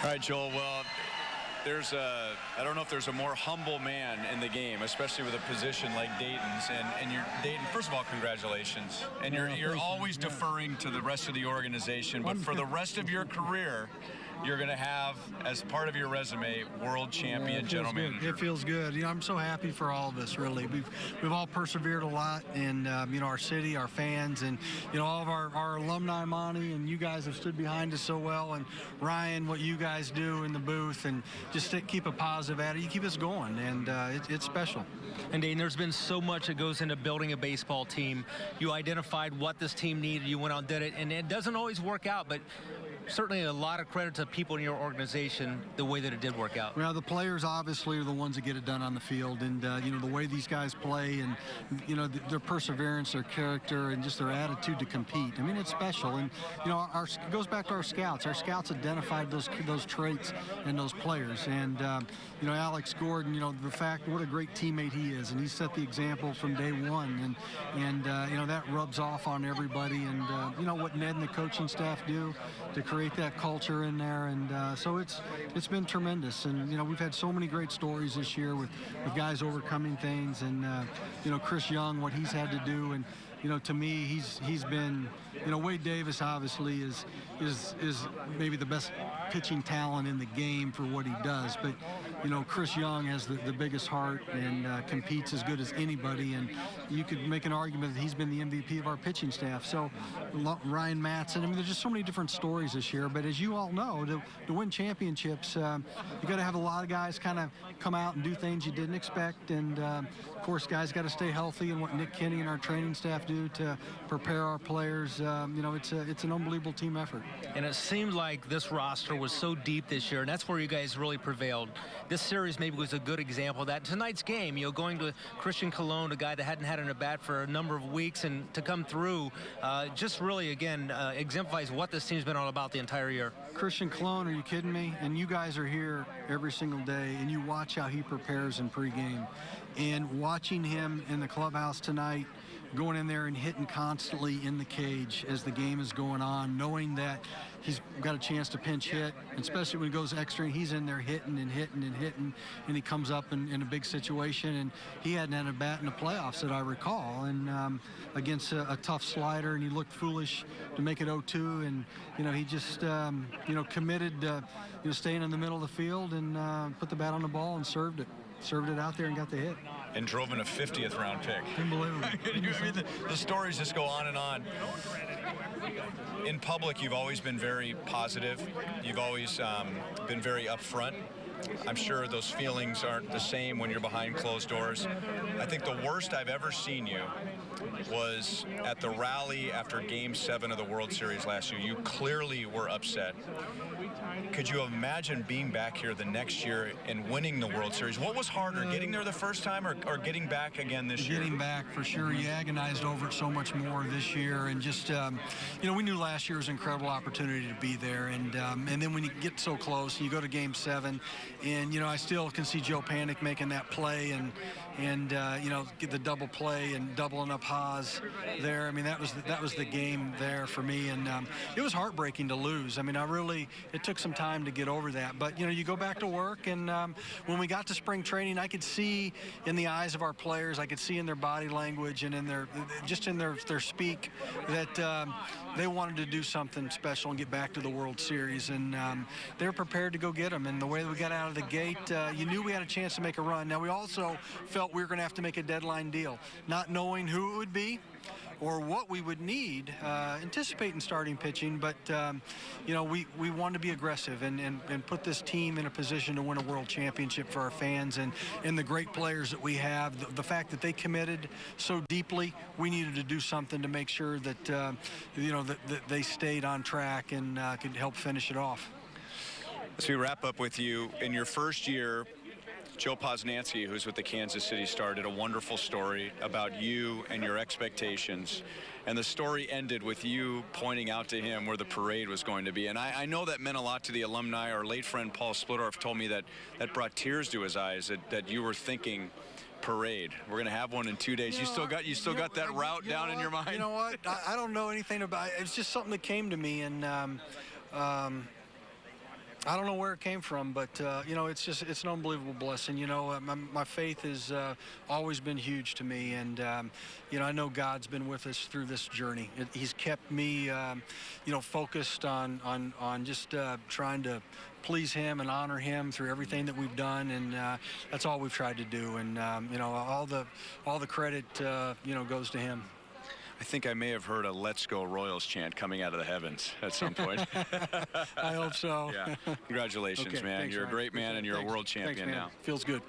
All right, Joel. Well, I don't know if there's a more humble man in the game, especially with a position like Dayton's. And you're Dayton. First of all, congratulations. And you're always deferring to the rest of the organization, but for the rest of your career, you're going to have, as part of your resume, world champion general manager. It feels good. You know, I'm so happy for all of us, really. We've all persevered a lot, and you know, our city, our fans, and you know, all of our alumni, Monty, and you guys have stood behind us so well. And Ryan, what you guys do in the booth, and just keep a positive attitude. You keep us going, and it's special. And Dayton, there's been so much that goes into building a baseball team. You identified what this team needed. You went out and did it, and it doesn't always work out, but certainly a lot of credit to people in your organization, the way that it did work out. Well, the players obviously are the ones that get it done on the field, and you know, the way these guys play, and you know, their perseverance, their character, and just their attitude to compete. I mean, it's special. And you know, it goes back to our scouts. Our scouts identified those traits in those players. And you know, Alex Gordon, you know, the fact what a great teammate he is, and he set the example from day one. And you know, that rubs off on everybody. And you know what Ned and the coaching staff do to create that culture in there. And so it's been tremendous. And you know, we've had so many great stories this year with guys overcoming things. And you know, Chris Young, what he's had to do. And you know, to me, he's been, you know, Wade Davis obviously is maybe the best pitching talent in the game for what he does. But you know, Chris Young has the biggest heart and competes as good as anybody. And you could make an argument that he's been the MVP of our pitching staff. So Ryan Matson, I mean, there's just so many different stories this year. But as you all know, to win championships, you got to have a lot of guys kind of come out and do things you didn't expect. And of course, guys got to stay healthy. And what Nick Kinney and our training staff do to prepare our players, you know, it's an unbelievable team effort. And it seemed like this roster was so deep this year, and that's where you guys really prevailed. This series maybe was a good example of that. Tonight's game, you know, going to Christian Colon, a guy that hadn't had an at-bat for a number of weeks, and to come through, just really, again, exemplifies what this team's been all about the entire year. Christian Colon, are you kidding me? And you guys are here every single day, and you watch how he prepares in pregame. And watching him in the clubhouse tonight, going in there and hitting constantly in the cage as the game is going on, knowing that he's got a chance to pinch hit, especially when he goes extra, he's in there hitting and hitting and hitting, and he comes up in a big situation. And he hadn't had a bat in the playoffs that I recall, and against a tough slider, and he looked foolish to make it 0-2. And you know, he just you know, committed you know, staying in the middle of the field, and put the bat on the ball and served it out there and got the hit. And drove in a 50th round pick. Unbelievable. I mean, the stories just go on and on. In public, you've always been very positive. You've always been very upfront. I'm sure those feelings aren't the same when you're behind closed doors. I think the worst I've ever seen you was at the rally after Game 7 of the World Series last year. You clearly were upset. Could you imagine being back here the next year and winning the World Series? What was harder, getting there the first time or getting back again this year? Getting back, for sure. You agonized over it so much more this year. And just, you know, we knew last year was an incredible opportunity to be there. And then when you get so close, you go to Game 7, and, you know, I still can see Joe Panic making that play and you know, get the double play and doubling up Haas there. I mean, that was the game there for me. And it was heartbreaking to lose. I mean, it took some time to get over that. But, you know, you go back to work, and when we got to spring training, I could see in the eyes of our players, I could see in their body language and in their speak that they wanted to do something special and get back to the World Series. And they were prepared to go get them. And the way that we got out of the gate, you knew we had a chance to make a run. Now, we also felt we were going to have to make a deadline deal, not knowing who it would be or what we would need, anticipating starting pitching, but you know, we wanted to be aggressive and put this team in a position to win a world championship for our fans and the great players that we have. The fact that they committed so deeply, we needed to do something to make sure that you know, that they stayed on track and could help finish it off. As we wrap up with you, in your first year, Joe Posnanski, who's with the Kansas City Star, did a wonderful story about you and your expectations. And the story ended with you pointing out to him where the parade was going to be. And I know that meant a lot to the alumni. Our late friend Paul Splittorff told me that brought tears to his eyes, that you were thinking parade. We're going to have one in 2 days. You still got that route down in your mind? You know what? I don't know anything about it. It's just something that came to me. And I don't know where it came from, but you know, it's an unbelievable blessing. You know, my faith has always been huge to me, and you know, I know God's been with us through this journey. He's kept me, you know, focused on just trying to please Him and honor Him through everything that we've done, and that's all we've tried to do. And you know, all the credit you know, goes to Him. I think I may have heard a "Let's Go Royals" chant coming out of the heavens at some point. I hope so. Yeah. Congratulations, Okay, man. thanks, You're a Ryan. great man, and you're Thanks. a world champion Thanks, man. now. Feels good.